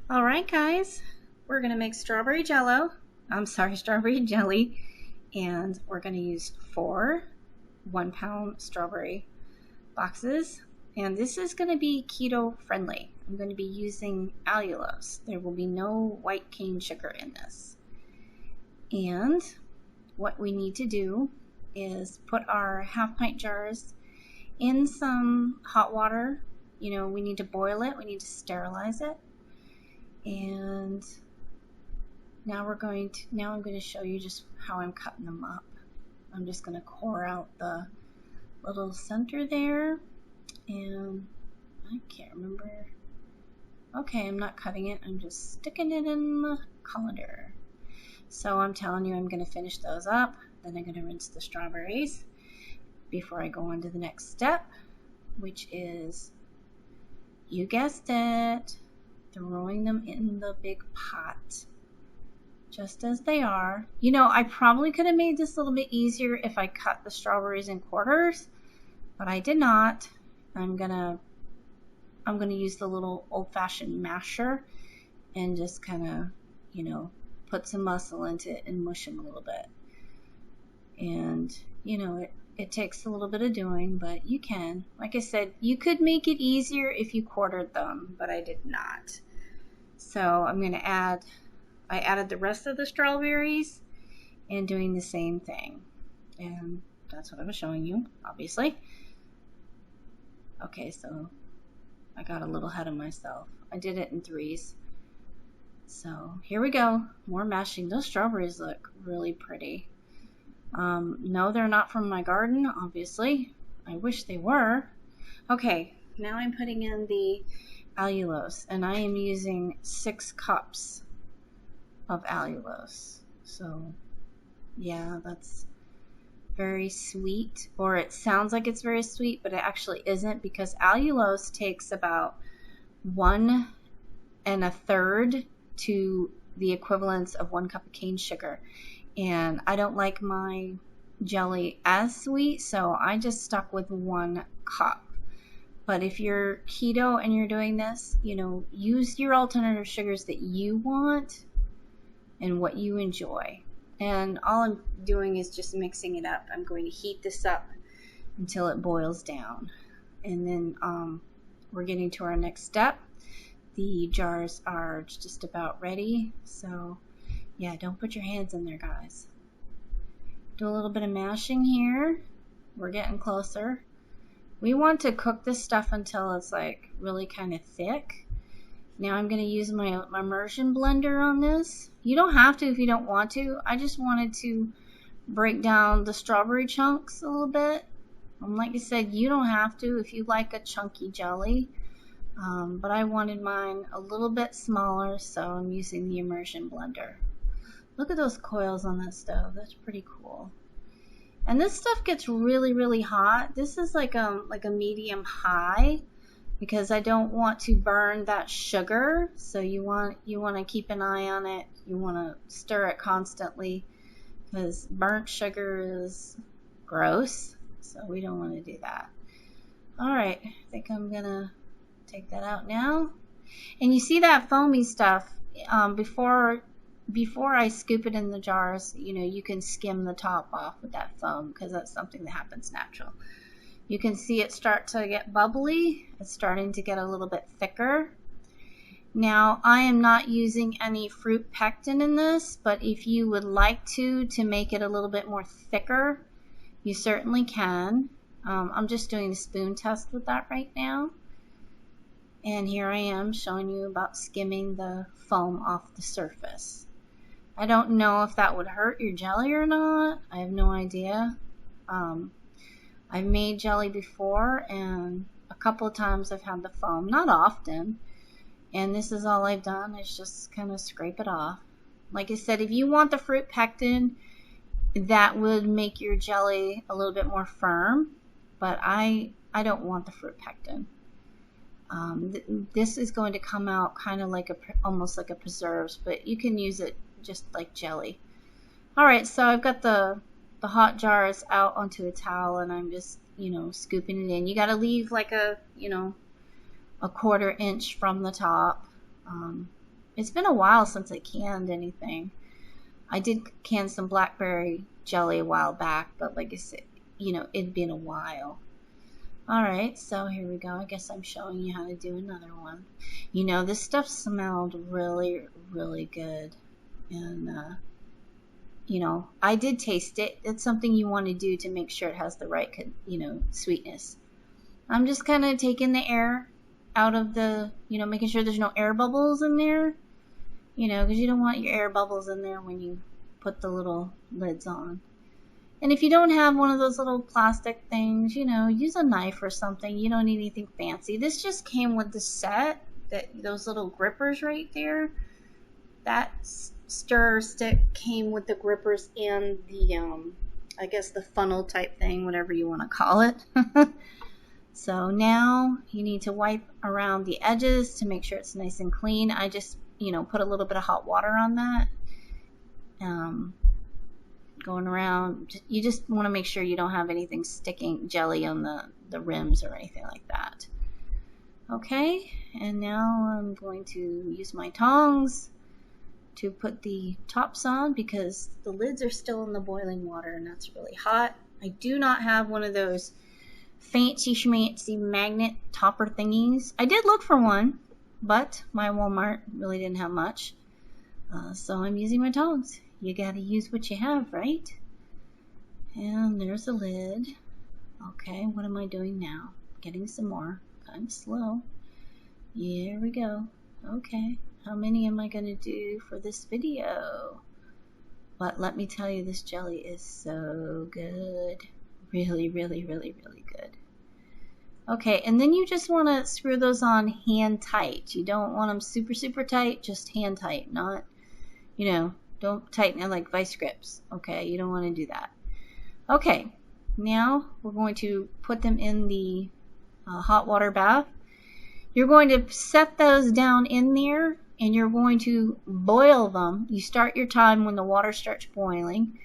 All right, guys, we're going to make strawberry jello. Strawberry jelly. And we're going to use 4 1-pound strawberry boxes. And this is going to be keto friendly. I'm going to be using allulose. There will be no white cane sugar in this. And what we need to do is put our half-pint jars in some hot water. We need to boil it. We need to sterilize it. And now I'm going to show you just how I'm cutting them up. I'm just going to core out the little center there, and I can't remember. Okay, I'm not cutting it. I'm just sticking it in the colander. So I'm telling you, I'm going to finish those up. Then I'm going to rinse the strawberries before I go on to the next step, which is, you guessed it, throwing them in the big pot just as they are. I probably could have made this a little bit easier if I cut the strawberries in quarters, but I did not. I'm gonna use the little old-fashioned masher and just kind of, put some muscle into it and mush them a little bit. And, it takes a little bit of doing, but you can. Like I said, you could make it easier if you quartered them, but I did not. So I added the rest of the strawberries and doing the same thing. And that's what I was showing you, obviously. Okay, so I got a little ahead of myself. I did it in 3s. So here we go. More mashing. Those strawberries look really pretty. No, they're not from my garden, obviously. I wish they were. Okay, now I'm putting in the allulose, and I am using 6 cups of allulose. So yeah, that's very sweet, or it sounds like it's very sweet, but it actually isn't, because allulose takes about 1 1/3 to the equivalence of 1 cup of cane sugar. And I don't like my jelly as sweet, so I just stuck with 1 cup. But if you're keto and you're doing this, use your alternative sugars that you want and what you enjoy. And all I'm doing is just mixing it up. I'm going to heat this up until it boils down. And then we're getting to our next step. The jars are just about ready. So yeah, don't put your hands in there, guys. Do a little bit of mashing here. We're getting closer. We want to cook this stuff until it's like really kind of thick. Now I'm going to use my immersion blender on this. You don't have to if you don't want to. I just wanted to break down the strawberry chunks a little bit. Like I said, you don't have to if you like a chunky jelly. But I wanted mine a little bit smaller, so I'm using the immersion blender. Look at those coils on that stove. That's pretty cool. And this stuff gets really, really hot. This is like a medium high, because I don't want to burn that sugar. So you want to keep an eye on it. You want to stir it constantly, because burnt sugar is gross. So we don't want to do that. All right, I think I'm gonna take that out now. And you see that foamy stuff before I scoop it in the jars, you can skim the top off with that foam, because that's something that happens natural. You can see it start to get bubbly. It's starting to get a little bit thicker. Now, I am not using any fruit pectin in this, but if you would like to make it a little bit more thicker, you certainly can. I'm just doing a spoon test with that right now. And here I am showing you about skimming the foam off the surface. I don't know if that would hurt your jelly or not. I have no idea. I've made jelly before, and a couple of times I've had the foam, not often. And this is all I've done, is just kind of scrape it off. Like I said, if you want the fruit pectin, that would make your jelly a little bit more firm. But I don't want the fruit pectin. This is going to come out kind of like almost like a preserves, but you can use it just like jelly. Alright, so I've got the hot jars out onto a towel, and I'm just, scooping it in. You got to leave like a 1/4 inch from the top. It's been a while since I canned anything. I did can some blackberry jelly a while back, but like I said, it'd been a while. Alright, so here we go. I guess I'm showing you how to do another one. This stuff smelled really, really good. And, I did taste it. It's something you want to do to make sure it has the right, sweetness. I'm just kind of taking the air out of the, making sure there's no air bubbles in there. Because you don't want your air bubbles in there when you put the little lids on. And if you don't have one of those little plastic things, use a knife or something. You don't need anything fancy. This just came with the set, those little grippers right there. That stir stick came with the grippers and the, I guess the funnel type thing, whatever you want to call it. So now you need to wipe around the edges to make sure it's nice and clean. I just, put a little bit of hot water on that. Going around, you just want to make sure you don't have anything sticking jelly on the rims or anything like that. Okay, and now I'm going to use my tongs to put the tops on because the lids are still in the boiling water and that's really hot. I do not have one of those fancy schmancy magnet topper thingies. I did look for one, but my Walmart really didn't have much. So I'm using my tongs. You gotta use what you have, right? And there's the lid. Okay, what am I doing now? Getting some more. Kind of slow. Here we go. Okay, how many am I gonna do for this video? But let me tell you, this jelly is so good. Really, really, really, really good. Okay, and then you just want to screw those on hand tight. You don't want them super, super tight, just hand tight, not, don't tighten it like vice grips. Okay, you don't want to do that. Okay, now we're going to put them in the hot water bath. You're going to set those down in there and you're going to boil them. You start your time when the water starts boiling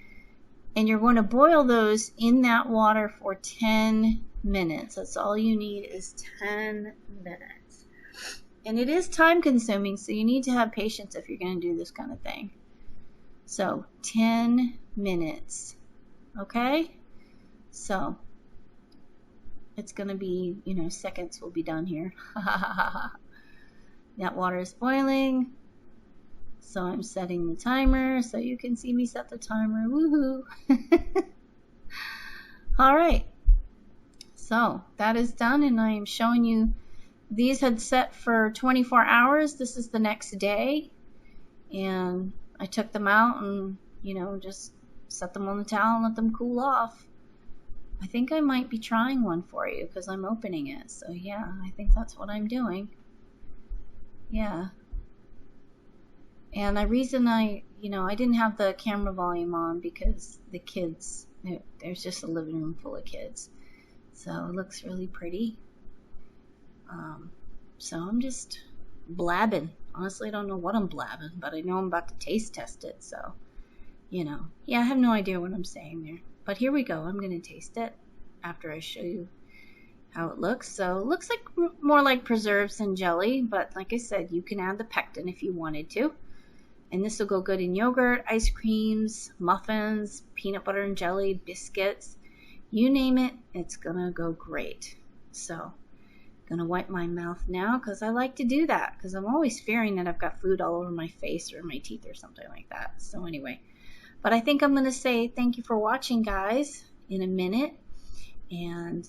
and you're going to boil those in that water for 10 minutes. That's all you need is 10 minutes. And it is time consuming, so you need to have patience if you're going to do this kind of thing. So 10 minutes. Okay? So it's going to be, seconds will be done here. That water is boiling. So I'm setting the timer so you can see me set the timer. Woohoo! All right. So that is done and I am showing you these had set for 24 hours. This is the next day. And I took them out and, just set them on the towel and let them cool off. I think I might be trying one for you because I'm opening it. So yeah, I think that's what I'm doing. Yeah. And the reason I didn't have the camera volume on because the kids, there's just a living room full of kids. So it looks really pretty. So I'm just blabbing. Honestly, I don't know what I'm blabbing, but I know I'm about to taste test it. So, yeah, I have no idea what I'm saying there. But here we go. I'm going to taste it after I show you how it looks. So it looks like more like preserves than jelly, but like I said, you can add the pectin if you wanted to. And this will go good in yogurt, ice creams, muffins, peanut butter and jelly, biscuits. You name it, it's gonna go great. So I'm gonna wipe my mouth now because I like to do that because I'm always fearing that I've got food all over my face or my teeth or something like that. So anyway, but I think I'm gonna say thank you for watching, guys, in a minute. And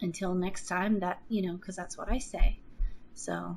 until next time, that, because that's what I say. So